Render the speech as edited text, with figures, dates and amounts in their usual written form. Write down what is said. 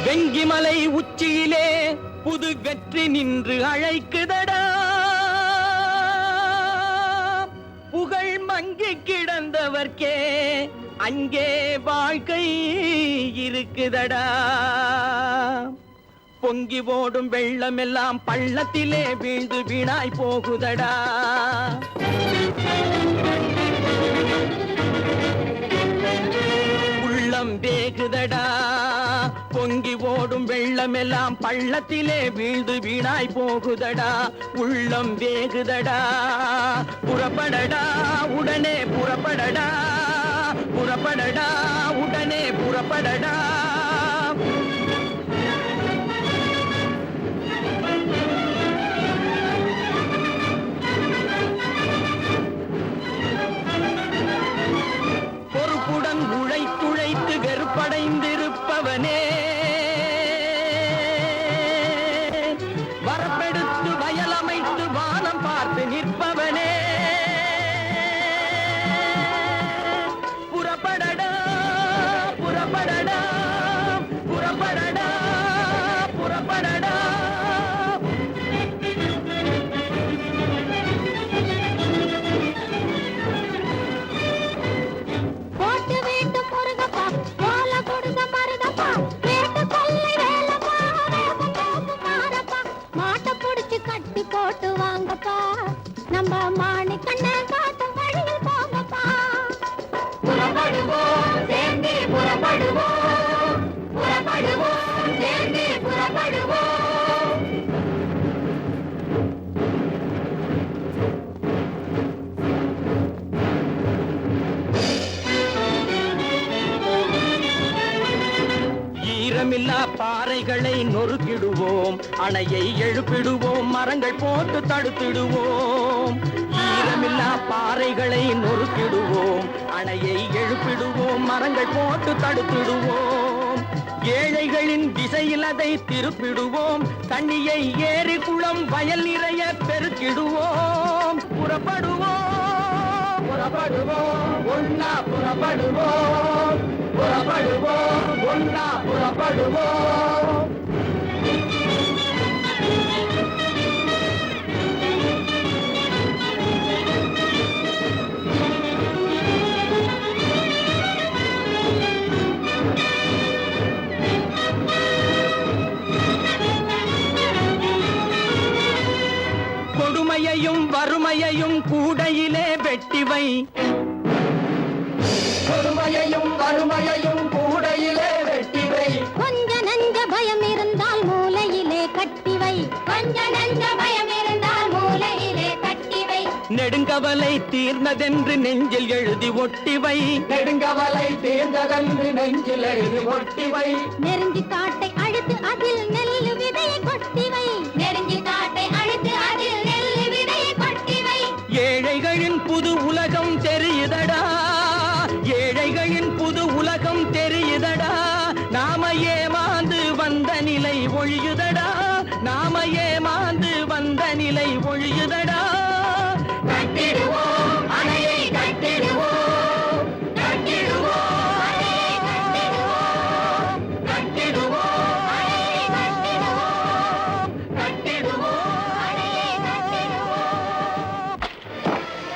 வெங்கிமலை உச்சியிலே புது வெற்றி நின்று அழைக்குதடா, புகழ் மங்கி கிடந்தவர்க்கே அங்கே வாழ்க்கை இருக்குதடா. பொங்கி ஓடும் வெள்ளம் எல்லாம் பள்ளத்திலே வீழ்ந்து வீணாய் போகுதடா. உள்ளம் வேகுதடா, பொங்கி ஓடும் வெள்ளம் எல்லாம் பள்ளத்திலே வீழ்ந்து வீணாய் போகுதடா. உள்ளம் வேகுதடா, புறப்படடா உடனே புறப்படடா, புறப்படடா உடனே புறப்படடா. பொறுப்புடன் உழைத்துழைத்து வெறுப்படைந்திருப்பவனே, வரப்பெடுத்து வயலமைத்து வானம் பார்த்து நிற்பவனே, புறப்படடா புறப்படடா புறப்படடா புறப்படடா. கட்டி போட்டு வாங்கப்பா, நம்ம மாணி கண்ண காட்டு வழியில் போங்கப்பா. புறப்படுவோம் சேர்ந்தே புறப்படுவோம், புறப்படுவோம் சேர்ந்தே புறப்படுவோம். ஈரமில்லா பாறைகளை நொறுக்கிடுவோம், அணையை எழுப்பிடுவோம், மரங்கள் போட்டு தடுத்திடுவோம். ஈரமில்லா பாறைகளை நொறுக்கிடுவோம், அணையை எழுப்பிடுவோம், மரங்கள் போட்டு தடுத்திடுவோம். ஏழைகளின் திசையில் அதை திருப்பிடுவோம், தண்ணியை ஏரி குளம் வயல் நிறைய பெருக்கிடுவோம். புறப்படுவோம் புறப்படுவோம் ஒன்னா புறப்படுவோம், புறப்படுவோம் ஒன்னா புறப்படுவோம். கொடுமையையும் வறுமையையும் கூடையிலே வெட்டிவை, கொடுமையையும் வறுமையையும் கூடையிலே வெட்டிவை. கொஞ்ச நஞ்ச பயம் இருந்தால் மூலையிலே கட்டிவை, கொஞ்ச நஞ்ச பயம் இருந்தால் மூலையிலே கட்டிவை. நெடுங்கவலை தீர்ந்ததென்று நெஞ்சில் எழுதி ஒட்டிவை, நெடுங்கவலை தீர்ந்ததென்று நெஞ்சில் எழுதி ஒட்டிவை. நெருங்கி காட்டை அழுத்து அதில்